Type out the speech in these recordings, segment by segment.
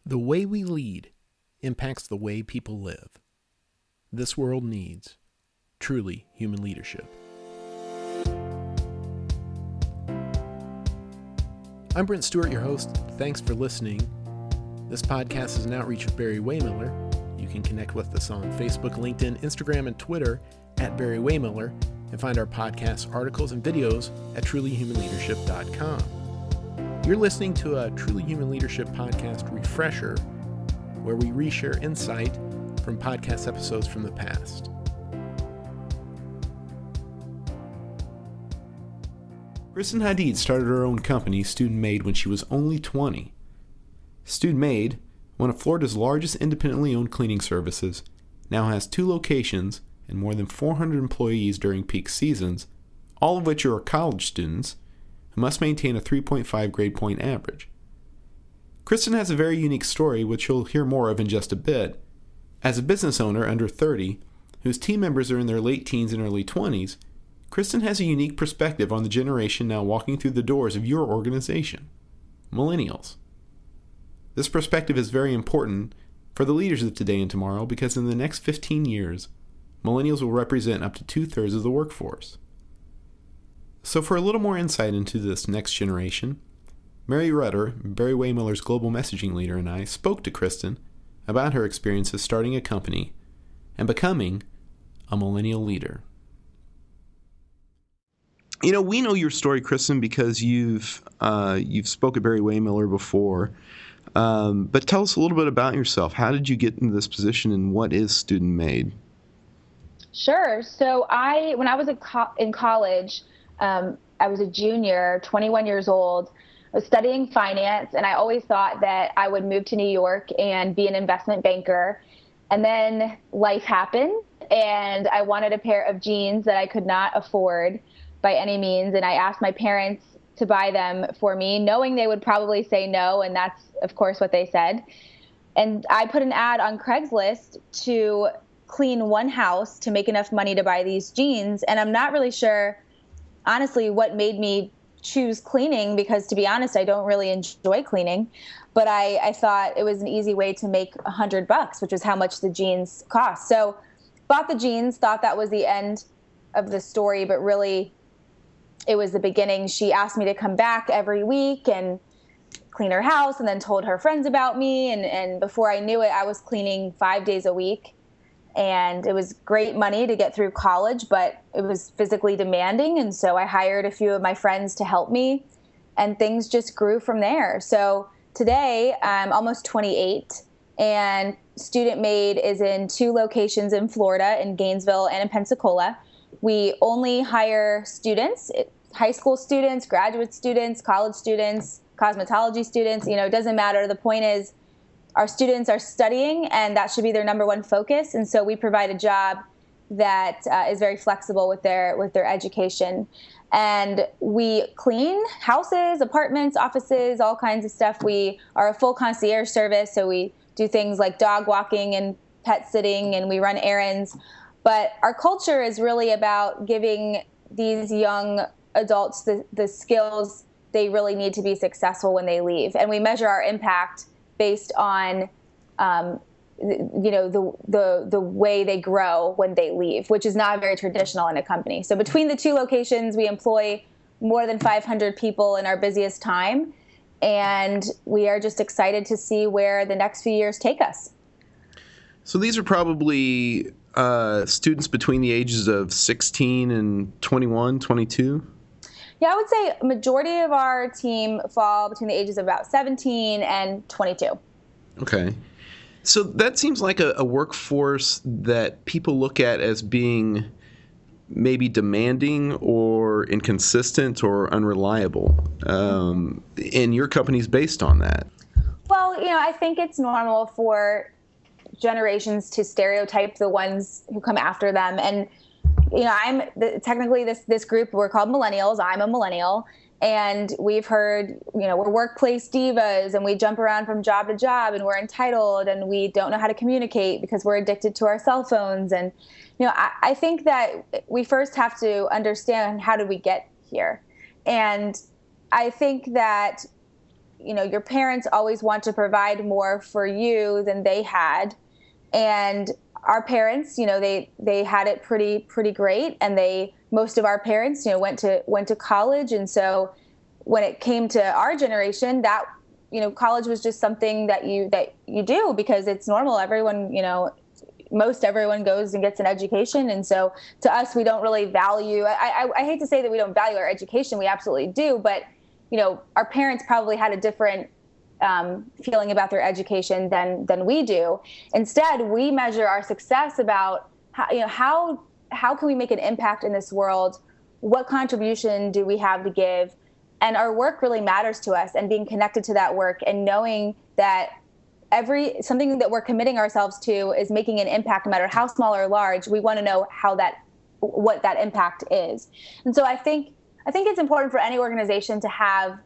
The way we lead impacts the way people live. This world needs truly human leadership. I'm Brent Stewart, your host. Thanks for listening. This podcast is an outreach of Barry-Wehmiller. You can connect with us on Facebook, LinkedIn, Instagram, and Twitter at Barry-Wehmiller, and find our podcasts, articles, and videos at trulyhumanleadership.com. You're listening to a Truly Human Leadership podcast refresher, where we reshare insight from podcast episodes from the past. Kristen Hadeed started her own company, Student Maid, when she was only 20. Student Maid, one of Florida's largest independently owned cleaning services, now has 2 locations and more than 400 employees during peak seasons, all of which are college students who must maintain a 3.5 grade point average. Kristen has a very unique story, which you'll hear more of in just a bit. As a business owner under 30, whose team members are in their late teens and early 20s, Kristen has a unique perspective on the generation now walking through the doors of your organization, Millennials. This perspective is very important for the leaders of today and tomorrow because in the next 15 years, Millennials will represent up to 2/3 of the workforce. So for a little more insight into this next generation, Mary Rudder, Barry-Wehmiller's global messaging leader, and I spoke to Kristen about her experiences starting a company and becoming a millennial leader. You know, we know your story, Kristen, because you've spoke at Barry-Wehmiller before. But tell us a little bit about yourself. How did you get into this position, and what is Student Maid? Sure. So when I was in college, I was a junior, 21 years old. I was studying finance, and I always thought that I would move to New York and be an investment banker. And then life happened, and I wanted a pair of jeans that I could not afford by any means. And I asked my parents to buy them for me, knowing they would probably say no. And that's, of course, what they said. And I put an ad on Craigslist to clean one house to make enough money to buy these jeans. And I'm not really sure, honestly, what made me choose cleaning, because to be honest, I don't really enjoy cleaning. But I thought it was an easy way to make $100, which is how much the jeans cost. So bought the jeans, thought that was the end of the story, but really it was the beginning. She asked me to come back every week and clean her house, and then told her friends about me. And before I knew it, I was cleaning 5 days a week. And it was great money to get through college, but it was physically demanding. And so I hired a few of my friends to help me, and things just grew from there. So today I'm almost 28, and Student Maid is in 2 locations in Florida, in Gainesville and in Pensacola. We only hire students, high school students, graduate students, college students, cosmetology students. You know, it doesn't matter. The point is, our students are studying, and that should be their number one focus. And so we provide a job that is very flexible with their education. And we clean houses, apartments, offices, all kinds of stuff. We are a full concierge service, so we do things like dog walking and pet sitting, and we run errands. But our culture is really about giving these young adults the skills they really need to be successful when they leave. And we measure our impact based on, the way they grow when they leave, which is not very traditional in a company. So between the 2 locations, we employ more than 500 people in our busiest time, and we are just excited to see where the next few years take us. So these are probably students between the ages of 16 and 21, 22? Yeah, I would say a majority of our team fall between the ages of about 17 and 22. Okay. So that seems like a workforce that people look at as being maybe demanding or inconsistent or unreliable. And your company's based on that. Well, I think it's normal for generations to stereotype the ones who come after them. And I'm technically this group, we're called Millennials. I'm a millennial, and we've heard, we're workplace divas, and we jump around from job to job, and we're entitled, and we don't know how to communicate because we're addicted to our cell phones. And, I think that we first have to understand, how did we get here? And I think that your parents always want to provide more for you than they had. And our parents, they had it pretty great. And most of our parents, went to college. And so when it came to our generation, that, college was just something that you do because it's normal. Everyone, most everyone goes and gets an education. And so to us, we don't really value, I hate to say that we don't value our education. We absolutely do. But, our parents probably had a different feeling about their education than we do. Instead, we measure our success about how can we make an impact in this world? What contribution do we have to give? And our work really matters to us, and being connected to that work and knowing that something that we're committing ourselves to is making an impact, no matter how small or large. We want to know what that impact is. And so I think it's important for any organization to have,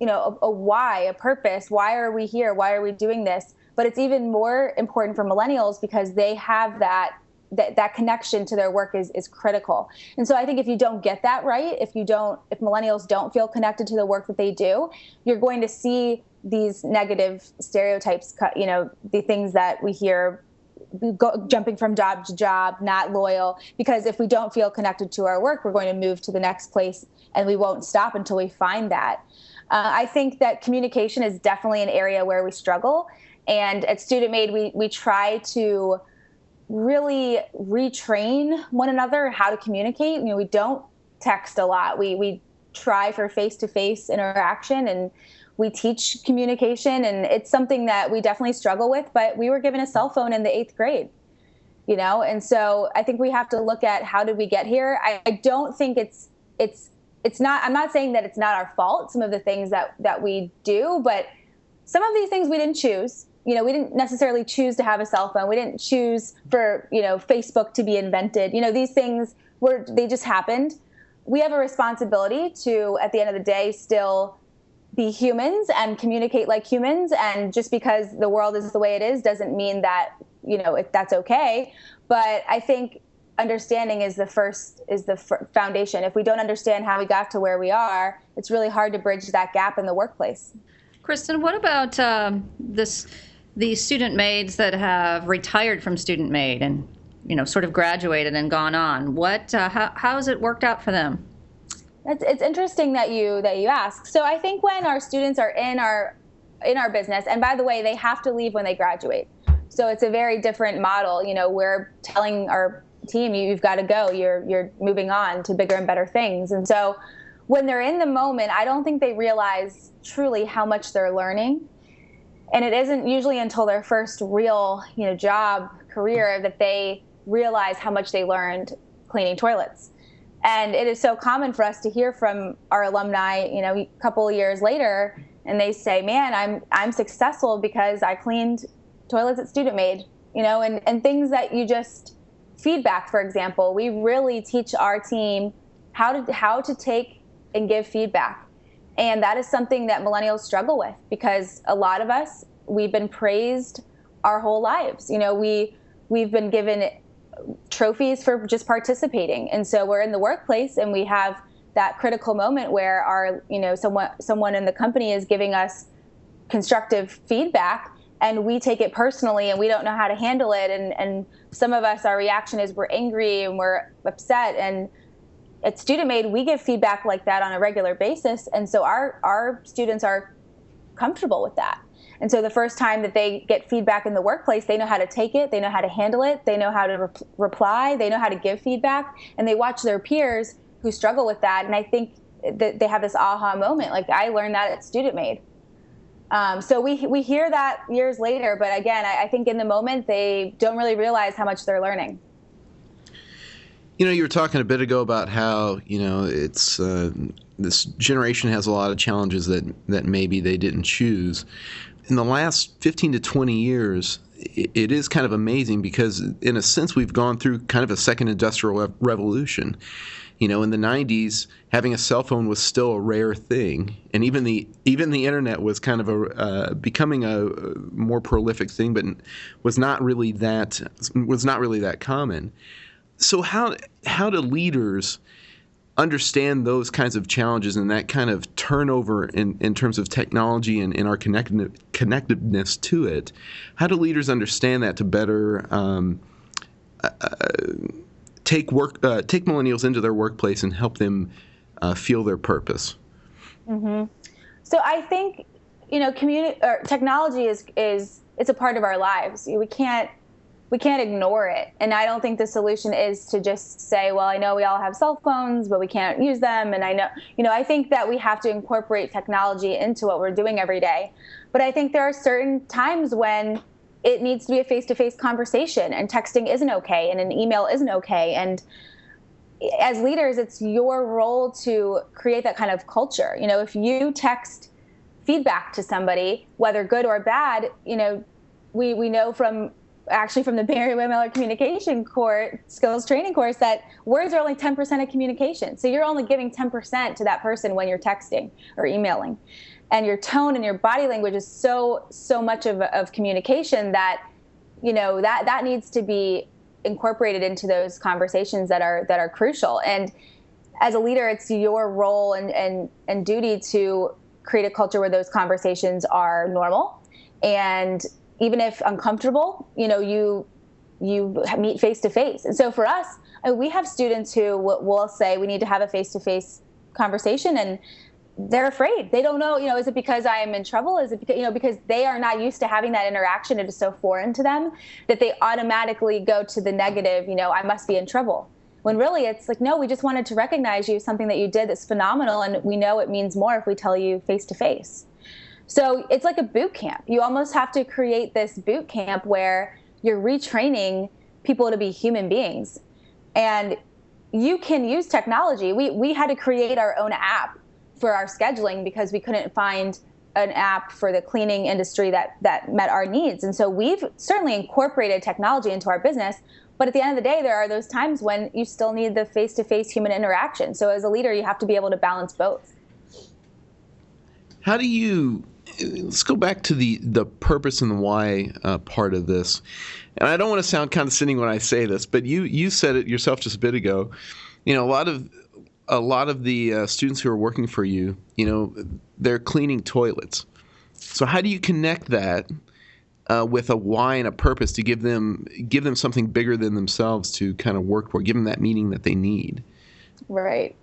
a why, a purpose. Why are we here? Why are we doing this? But it's even more important for millennials because they have that connection to their work is critical. And so I think if you don't get that right, if millennials don't feel connected to the work that they do, you're going to see these negative stereotypes, the things that we hear, jumping from job to job, not loyal, because if we don't feel connected to our work, we're going to move to the next place and we won't stop until we find that. I think that communication is definitely an area where we struggle. And at Student Maid, we try to really retrain one another how to communicate. We don't text a lot. We try for face-to-face interaction, and we teach communication, and it's something that we definitely struggle with, but we were given a cell phone in the 8th grade, and so I think we have to look at how did we get here. I don't think it's not, I'm not saying that it's not our fault, some of the things that we do, but some of these things we didn't choose. We didn't necessarily choose to have a cell phone. We didn't choose for, Facebook to be invented. These things they just happened. We have a responsibility to, at the end of the day, still be humans and communicate like humans. And just because the world is the way it is doesn't mean that, that's okay. But I think understanding is the foundation. If we don't understand how we got to where we are, it's really hard to bridge that gap in the workplace. Kristen, what about these student maids that have retired from Student Maid and, sort of graduated and gone on? How has it worked out for them? It's interesting that you ask. So I think when our students are in our business, and by the way, they have to leave when they graduate. So it's a very different model. We're telling our team, you've got to go. You're moving on to bigger and better things. And so when they're in the moment, I don't think they realize truly how much they're learning. And it isn't usually until their first real, job, career, that they realize how much they learned cleaning toilets. And it is so common for us to hear from our alumni, a couple of years later, and they say, man, I'm successful because I cleaned toilets at Student Maid, and things that you just, feedback, for example, we really teach our team how to take and give feedback. And that is something that millennials struggle with, because a lot of us, we've been praised our whole lives. We've been given trophies for just participating. And so we're in the workplace and we have that critical moment where our, someone in the company is giving us constructive feedback, and we take it personally and we don't know how to handle it. And some of us, our reaction is we're angry and we're upset. And at Student Maid, we give feedback like that on a regular basis. And so our students are comfortable with that. And so the first time that they get feedback in the workplace, they know how to take it, they know how to handle it, they know how to reply, they know how to give feedback, and they watch their peers who struggle with that. And I think that they have this aha moment, like I learned that at Student Maid. So we hear that years later, but again, I think in the moment they don't really realize how much they're learning. You were talking a bit ago about how, it's this generation has a lot of challenges that maybe they didn't choose. In the last 15 to 20 years, it is kind of amazing because, in a sense, we've gone through kind of a second industrial revolution. In the 90s, having a cell phone was still a rare thing, and even the internet was kind of becoming a more prolific thing, but was not really that common. So how do leaders understand those kinds of challenges and that kind of turnover in terms of technology and in our connectedness to it, how do leaders understand that to better take millennials into their workplace and help them feel their purpose? Mm-hmm. So I think, technology is it's a part of our lives. We can't ignore it. And I don't think the solution is to just say, well, I know we all have cell phones, but we can't use them. And I think that we have to incorporate technology into what we're doing every day. But I think there are certain times when it needs to be a face-to-face conversation, and texting isn't okay, and an email isn't okay. And as leaders, it's your role to create that kind of culture. If you text feedback to somebody, whether good or bad, we know from the Barry-Wehmiller communication skills training course that words are only 10% of communication. So you're only giving 10% to that person when you're texting or emailing. And your tone and your body language is so much of communication that, that needs to be incorporated into those conversations that are crucial. And as a leader, it's your role and duty to create a culture where those conversations are normal. And even if uncomfortable, you meet face to face. And so for us, we have students who will say we need to have a face to face conversation, and they're afraid. They don't know, is it because I am in trouble? Is it because, because they are not used to having that interaction? It is so foreign to them that they automatically go to the negative, I must be in trouble. When really it's like, no, we just wanted to recognize you, something that you did that's phenomenal, and we know it means more if we tell you face to face. So it's like a boot camp. You almost have to create this boot camp where you're retraining people to be human beings. And you can use technology. We had to create our own app for our scheduling because we couldn't find an app for the cleaning industry that met our needs. And so we've certainly incorporated technology into our business. But at the end of the day, there are those times when you still need the face-to-face human interaction. So as a leader, you have to be able to balance both. How do you, let's go back to the purpose and the why part of this. And I don't want to sound condescending when I say this, but you said it yourself just a bit ago. A lot of the students who are working for you, they're cleaning toilets. So how do you connect that with a why and a purpose to give them something bigger than themselves to kind of work for, give them that meaning that they need? Right.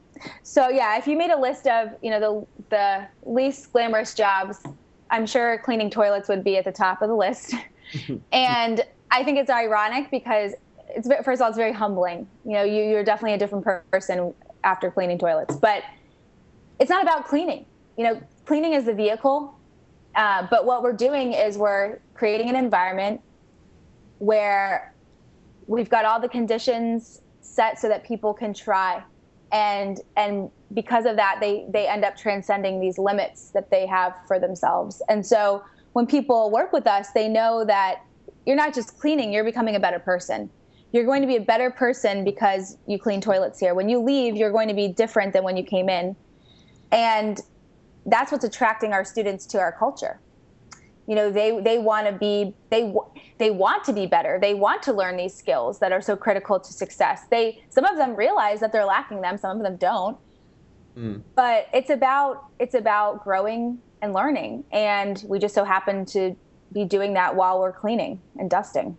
So yeah, if you made a list of, the least glamorous jobs, I'm sure cleaning toilets would be at the top of the list. And I think it's ironic because first of all, it's very humbling. You're definitely a different person after cleaning toilets, but it's not about cleaning. Cleaning is the vehicle. But what we're doing is we're creating an environment where we've got all the conditions set so that people can try. And because of that, they end up transcending these limits that they have for themselves. And so when people work with us, they know that you're not just cleaning, you're becoming a better person. You're going to be a better person because you clean toilets here. When you leave, you're going to be different than when you came in. And that's what's attracting our students to our culture. They want to be better. They want to learn these skills that are so critical to success. Some of them realize that they're lacking them. Some of them don't. But it's about growing and learning. And we just so happen to be doing that while we're cleaning and dusting.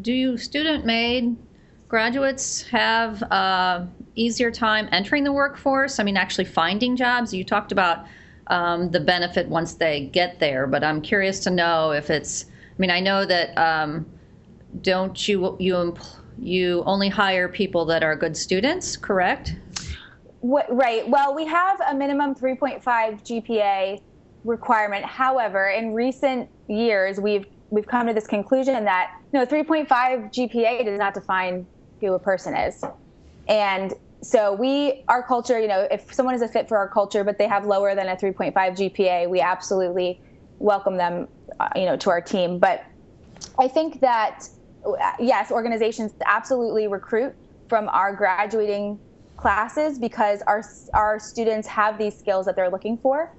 Do Student Maid graduates have easier time entering the workforce? I mean, actually finding jobs? You talked about the benefit once they get there, but I'm curious to know if it's, I know that don't you only hire people that are good students, correct? Right. Well, we have a minimum 3.5 GPA requirement. However, in recent years, we've come to this conclusion that 3.5 GPA does not define who a person is. And so our culture, if someone is a fit for our culture, but they have lower than a 3.5 GPA, we absolutely welcome them, to our team. But I think that, yes, organizations absolutely recruit from our graduating classes because our students have these skills that they're looking for.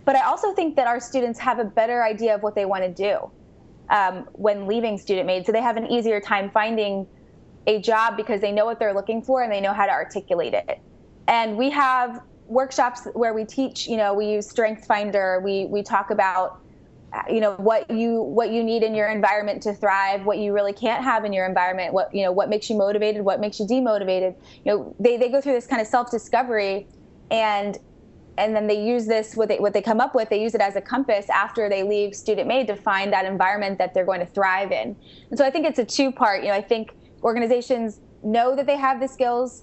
But I also think that our students have a better idea of what they want to do when leaving Student Maid. So they have an easier time finding a job because they know what they're looking for and they know how to articulate it. And we have workshops where we teach, we use Strength Finder. We talk about, what you need in your environment to thrive, what you really can't have in your environment, what makes you motivated, what makes you demotivated. They go through this kind of self-discovery, and then they use this, what they come up with, they use it as a compass after they leave Student Maid to find that environment that they're going to thrive in. And so I think it's a two-part. I think organizations know that they have the skills,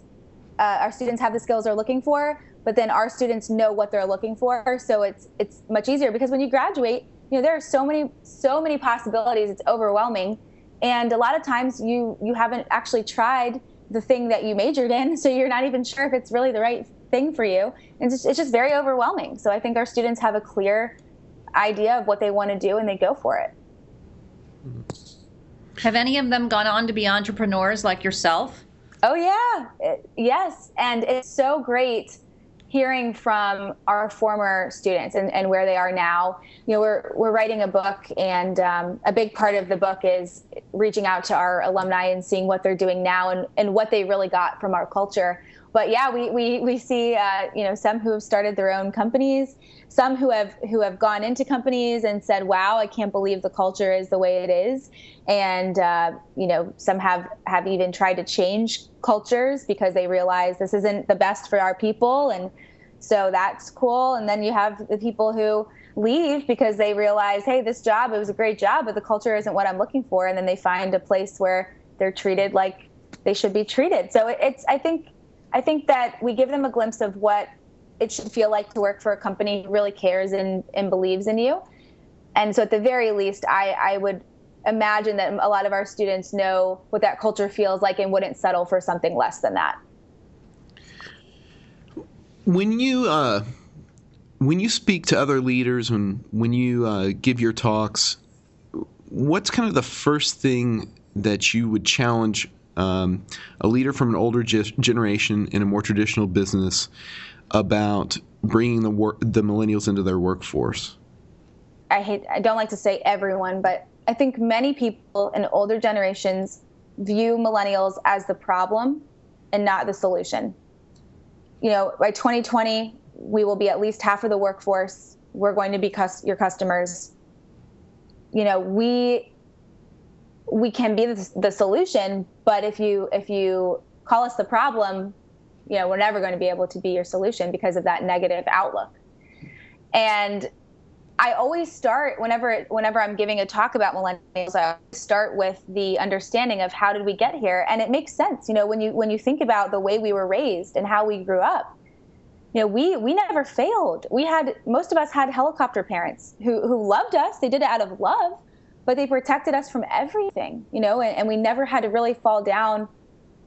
our students have the skills they're looking for, but then our students know what they're looking for. So it's much easier, because when you graduate, there are so many possibilities. It's overwhelming. And a lot of times you haven't actually tried the thing that you majored in, so you're not even sure if it's really the right thing for you. And it's just very overwhelming. So I think our students have a clear idea of what they want to do, and they go for it. Have any of them gone on to be entrepreneurs like yourself? Oh, yeah. Yes. And it's so great hearing from our former students and where they are now. We're writing a book, and a big part of the book is reaching out to our alumni and seeing what they're doing now and what they really got from our culture. But yeah, we see some who have started their own companies, some who have gone into companies and said, "Wow, I can't believe the culture is the way it is," and some have even tried to change cultures because they realize this isn't the best for our people, and so that's cool. And then you have the people who leave because they realize, hey, this job, it was a great job, but the culture isn't what I'm looking for, and then they find a place where they're treated like they should be treated. So I think that we give them a glimpse of what it should feel like to work for a company who really cares and believes in you. And so at the very least, I would imagine that a lot of our students know what that culture feels like and wouldn't settle for something less than that. When you speak to other leaders, when you give your talks, what's kind of the first thing that you would challenge a leader from an older generation in a more traditional business about bringing the millennials into their workforce? I don't like to say everyone, but I think many people in older generations view millennials as the problem and not the solution. By 2020, we will be at least half of the workforce. We're going to be your customers. We can be the solution, but if you call us the problem, we're never going to be able to be your solution because of that negative outlook. And I always start whenever I'm giving a talk about millennials, I start with the understanding of how did we get here, and it makes sense. When you think about the way we were raised and how we grew up, we never failed. Most of us had helicopter parents who loved us. They did it out of love, but they protected us from everything, and we never had to really fall down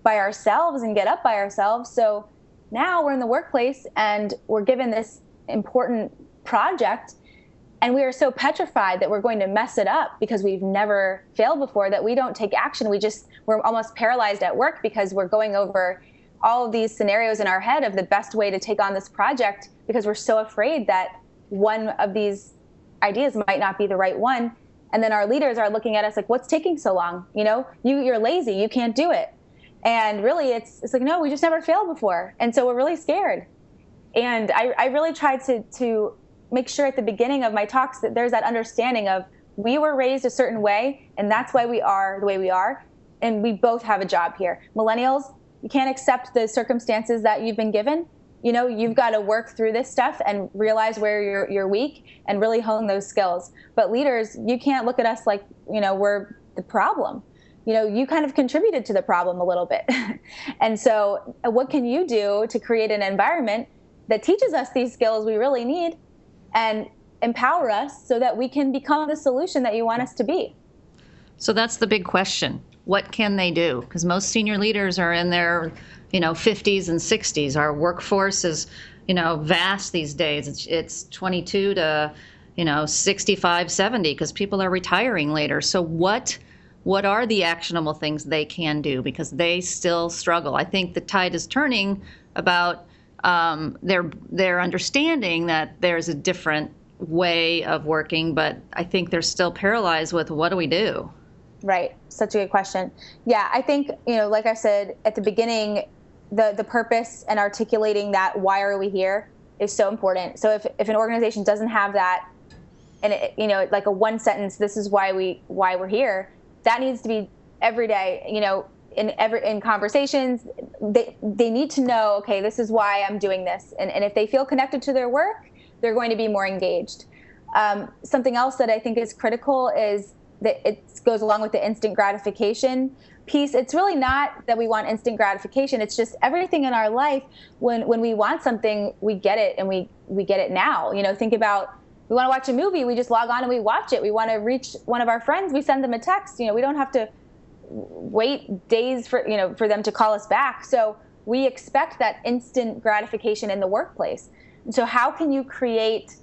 by ourselves and get up by ourselves. So now we're in the workplace and we're given this important project, and we are so petrified that we're going to mess it up because we've never failed before that we don't take action. We're almost paralyzed at work because we're going over all of these scenarios in our head of the best way to take on this project because we're so afraid that one of these ideas might not be the right one. And then our leaders are looking at us like, what's taking so long? You're lazy, you can't do it. And really it's like, no, we just never failed before. And so we're really scared. And I really tried to make sure at the beginning of my talks that there's that understanding of we were raised a certain way, and that's why we are the way we are. And we both have a job here. Millennials, you can't accept the circumstances that you've been given. You've got to work through this stuff and realize where you're weak and really hone those skills. But leaders, you can't look at us like, we're the problem. You kind of contributed to the problem a little bit. And so what can you do to create an environment that teaches us these skills we really need and empower us so that we can become the solution that you want us to be? So that's the big question. What can they do? Because most senior leaders are in their 50s and 60s. Our workforce is, vast these days. It's 22 to, 65, 70, because people are retiring later. So what are the actionable things they can do? Because they still struggle. I think the tide is turning about their understanding that there's a different way of working, but I think they're still paralyzed with what do we do? Right. Such a good question. Yeah, I think, like I said at the beginning, the purpose and articulating that why are we here is so important. So if an organization doesn't have that, and like a one sentence, this is why we're here, that needs to be every day, in conversations, they need to know, okay, this is why I'm doing this. And if they feel connected to their work, they're going to be more engaged. Something else that I think is critical is that it goes along with the instant gratification piece. It's really not that we want instant gratification. It's just everything in our life, when we want something, we get it, and we get it now. Think about, we want to watch a movie, we just log on and we watch it. We want to reach one of our friends, we send them a text. We don't have to wait days for them to call us back. So we expect that instant gratification in the workplace. And so how can you create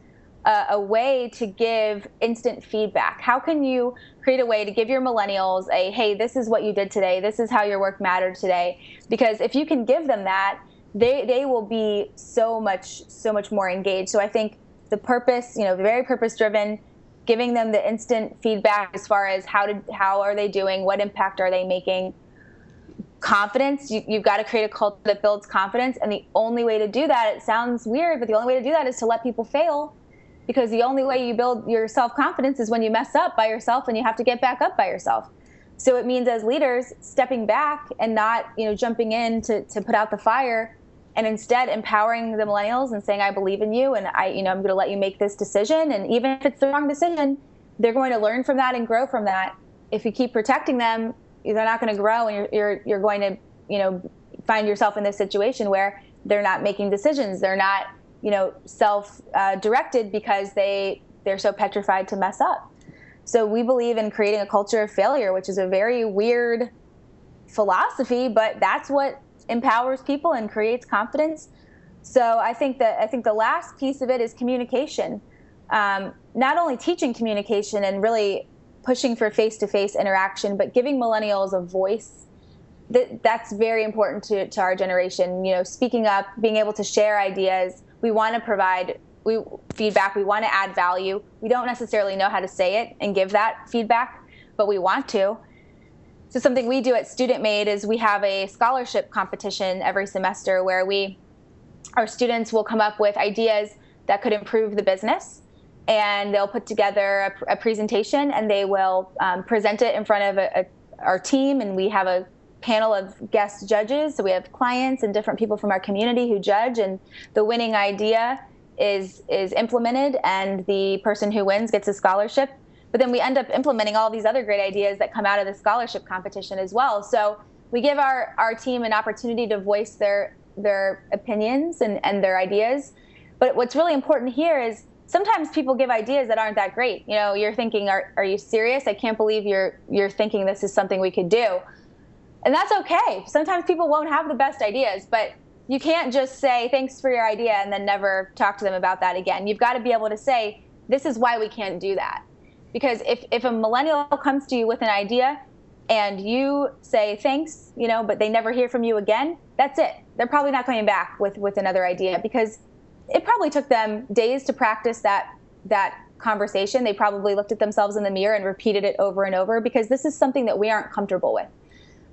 a way to give instant feedback? How can you create a way to give your millennials hey, this is what you did today, this is how your work mattered today? Because if you can give them that, they will be so much more engaged. So I think the purpose, very purpose driven, giving them the instant feedback as far as how are they doing, what impact are they making. Confidence, you've got to create a culture that builds confidence, and the only way to do that, it sounds weird, but the only way to do that is to let people fail. Because the only way you build your self-confidence is when you mess up by yourself and you have to get back up by yourself. So it means, as leaders, stepping back and not, jumping in to put out the fire, and instead empowering the millennials and saying, I believe in you, and I'm going to let you make this decision. And even if it's the wrong decision, they're going to learn from that and grow from that. If you keep protecting them, they're not going to grow, and you're going to, find yourself in this situation where they're not making decisions. They're not self-directed because they're so petrified to mess up. So we believe in creating a culture of failure, which is a very weird philosophy, but that's what empowers people and creates confidence. So I think the last piece of it is communication. Not only teaching communication and really pushing for face-to-face interaction, but giving millennials a voice. That's very important to our generation. Speaking up, being able to share ideas. We want to provide feedback. We want to add value. We don't necessarily know how to say it and give that feedback, but we want to. So something we do at Student Maid is we have a scholarship competition every semester where our students will come up with ideas that could improve the business, and they'll put together a presentation, and they will present it in front of our team, and we have a panel of guest judges. So we have clients and different people from our community who judge, and the winning idea is implemented, and the person who wins gets a scholarship. But then we end up implementing all these other great ideas that come out of the scholarship competition as well. So we give our team an opportunity to voice their opinions and their ideas. But what's really important here is sometimes people give ideas that aren't that great. You're thinking, are you serious? I can't believe you're thinking this is something we could do. And that's okay. Sometimes people won't have the best ideas, but you can't just say, thanks for your idea, and then never talk to them about that again. You've got to be able to say, this is why we can't do that. Because if a millennial comes to you with an idea and you say thanks, but they never hear from you again, that's it. They're probably not coming back with another idea, because it probably took them days to practice that conversation. They probably looked at themselves in the mirror and repeated it over and over, because this is something that we aren't comfortable with.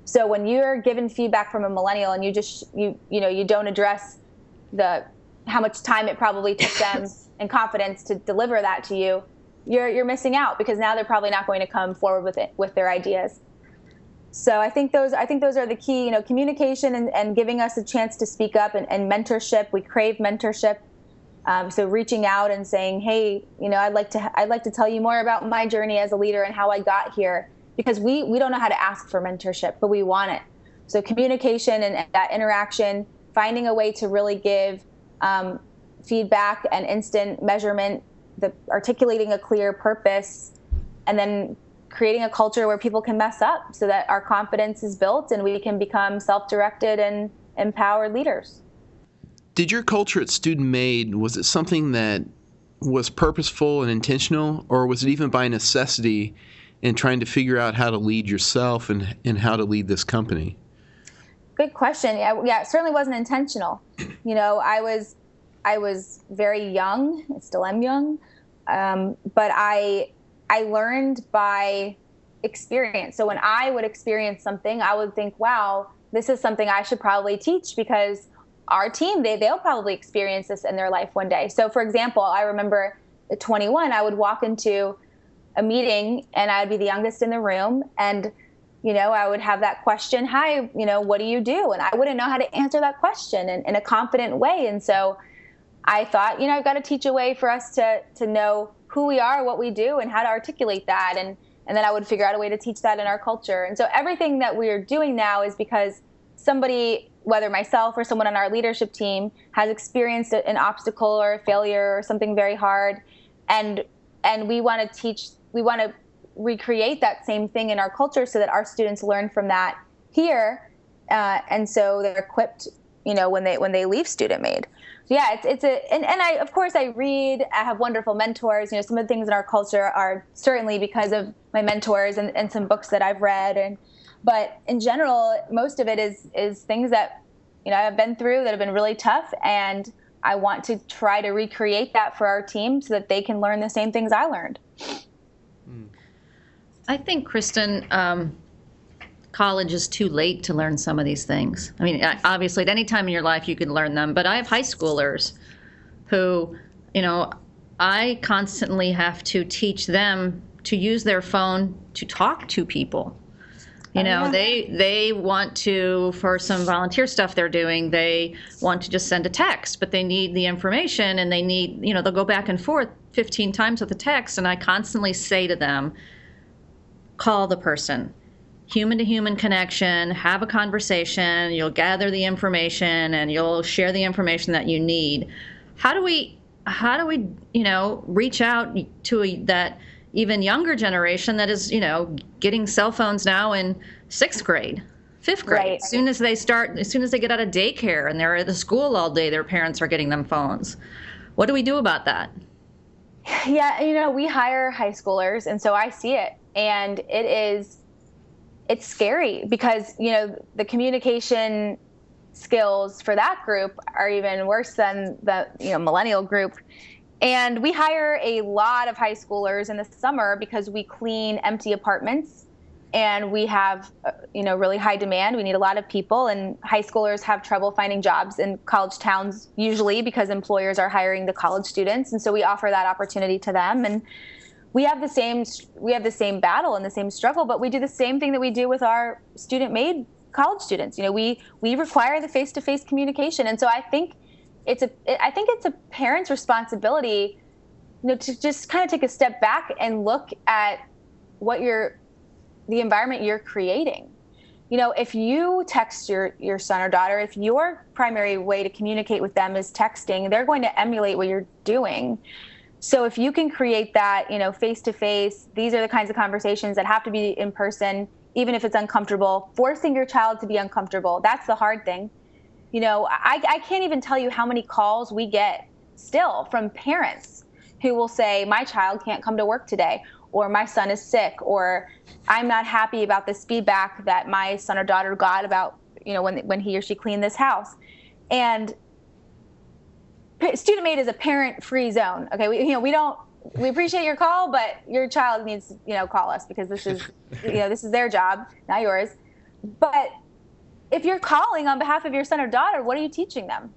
So when you're given feedback from a millennial and you don't address how much time it probably took them and confidence to deliver that to you, you're missing out, because now they're probably not going to come forward with their ideas. So I think those are the key, communication and giving us a chance to speak up, and mentorship. We crave mentorship. So reaching out and saying, hey, I'd like to tell you more about my journey as a leader and how I got here. Because we don't know how to ask for mentorship, but we want it. So communication and that interaction, finding a way to really give feedback and instant measurement, articulating a clear purpose, and then creating a culture where people can mess up so that our confidence is built and we can become self-directed and empowered leaders. Did your culture at Student Maid, was it something that was purposeful and intentional, or was it even by necessity in trying to figure out how to lead yourself and how to lead this company? Good question. Yeah, it certainly wasn't intentional. I was very young. I still am young, but I learned by experience. So when I would experience something, I would think, wow, this is something I should probably teach, because our team, they'll probably experience this in their life one day. So for example, I remember at 21, I would walk into a meeting and I'd be the youngest in the room, and I would have that question, hi, what do you do? And I wouldn't know how to answer that question in a confident way. And so I thought, I've got to teach a way for us to know who we are, what we do, and how to articulate that. And then I would figure out a way to teach that in our culture. And so everything that we're doing now is because somebody, whether myself or someone on our leadership team, has experienced an obstacle or a failure or something very hard. And we want to recreate that same thing in our culture so that our students learn from that here. And so they're equipped, when they leave Student Maid. So yeah, and I read, I have wonderful mentors. Some of the things in our culture are certainly because of my mentors and some books that I've read. But in general, most of it is things that, I've been through that have been really tough. And I want to try to recreate that for our team so that they can learn the same things I learned. I think, Kristen, college is too late to learn some of these things. I mean, obviously, at any time in your life you can learn them, but I have high schoolers who, I constantly have to teach them to use their phone to talk to people. They want to, for some volunteer stuff they're doing, they want to just send a text, but they need the information, and they need, they'll go back and forth 15 times with the text, and I constantly say to them, call the person. Human-to-human connection, have a conversation, you'll gather the information, and you'll share the information that you need. How do we reach out to that even younger generation that is, getting cell phones now in 6th grade, 5th grade? Right. As soon as they get out of daycare and they're at the school all day, their parents are getting them phones. What do we do about that? Yeah, we hire high schoolers, and so I see it, and it's scary because, the communication skills for that group are even worse than the, millennial group. And we hire a lot of high schoolers in the summer because we clean empty apartments, and we have, really high demand. We need a lot of people, and high schoolers have trouble finding jobs in college towns usually because employers are hiring the college students. And so we offer that opportunity to them. And we have the same battle and the same struggle, but we do the same thing that we do with our Student Maid college students. We require the face-to-face communication. And so I think it's a parent's responsibility, to just kind of take a step back and look at the environment you're creating. If you text your son or daughter, if your primary way to communicate with them is texting, they're going to emulate what you're doing. So if you can create that, face-to-face, these are the kinds of conversations that have to be in person, even if it's uncomfortable. Forcing your child to be uncomfortable, that's the hard thing. I can't even tell you how many calls we get still from parents who will say, my child can't come to work today, or my son is sick, or I'm not happy about this feedback that my son or daughter got about, when he or she cleaned this house. And Student Maid is a parent-free zone. Okay, we appreciate your call, but your child needs to, call us, because this is, this is their job, not yours. But if you're calling on behalf of your son or daughter, what are you teaching them?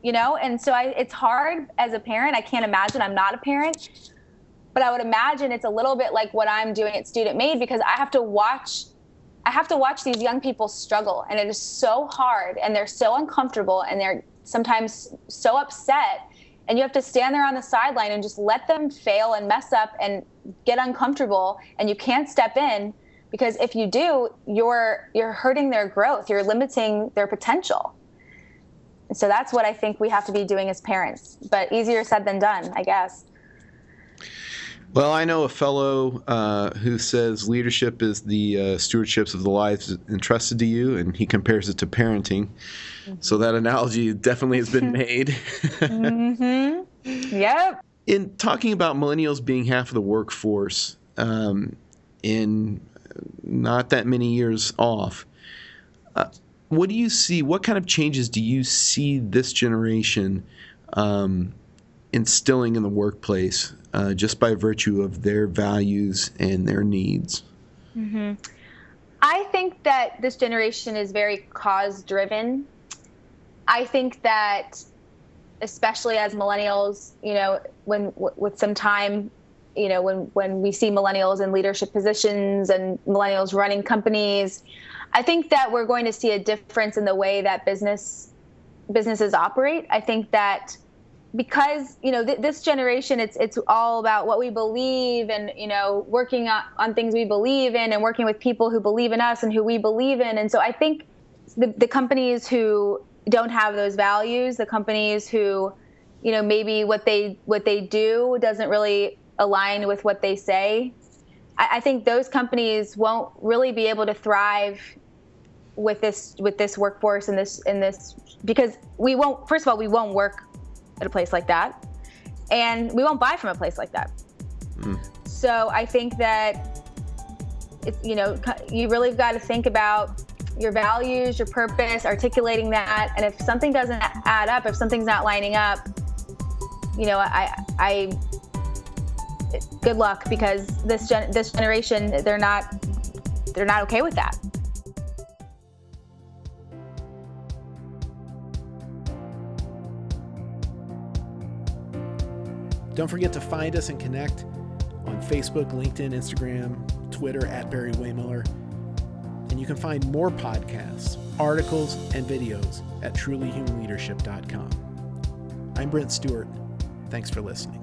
And so it's hard as a parent. I can't imagine. I'm not a parent, but I would imagine it's a little bit like what I'm doing at Student Maid, because I have to watch these young people struggle, and it is so hard, and they're so uncomfortable, and they're sometimes so upset, and you have to stand there on the sideline and just let them fail and mess up and get uncomfortable, and you can't step in, because if you do, you're hurting their growth, you're limiting their potential. And so that's what I think we have to be doing as parents, but easier said than done, I guess. Well, I know a fellow who says leadership is the stewardships of the lives entrusted to you, and he compares it to parenting. Mm-hmm. So that analogy definitely has been made. Mm-hmm. Yep. In talking about millennials being half of the workforce in not that many years off, what do you see? What kind of changes do you see this generation instilling in the workplace just by virtue of their values and their needs? I think that this generation is very cause-driven. I think that, especially as millennials, with some time, when we see millennials in leadership positions and millennials running companies, I think that we're going to see a difference in the way that businesses operate. I think that because, this generation, it's all about what we believe and, working on things we believe in and working with people who believe in us and who we believe in. And so I think the companies who don't have those values, the companies who, maybe what they do doesn't really align with what they say, I think those companies won't really be able to thrive with this workforce and this because we won't work at a place like that, and we won't buy from a place like that. So I think that you really got to think about your values, your purpose, articulating that, and if something doesn't add up, if something's not lining up, good luck, because this generation, they're not okay with that. Don't forget to find us and connect on Facebook, LinkedIn, Instagram, Twitter at Barry-Wehmiller. And you can find more podcasts, articles, and videos at trulyhumanleadership.com. I'm Brent Stewart. Thanks for listening.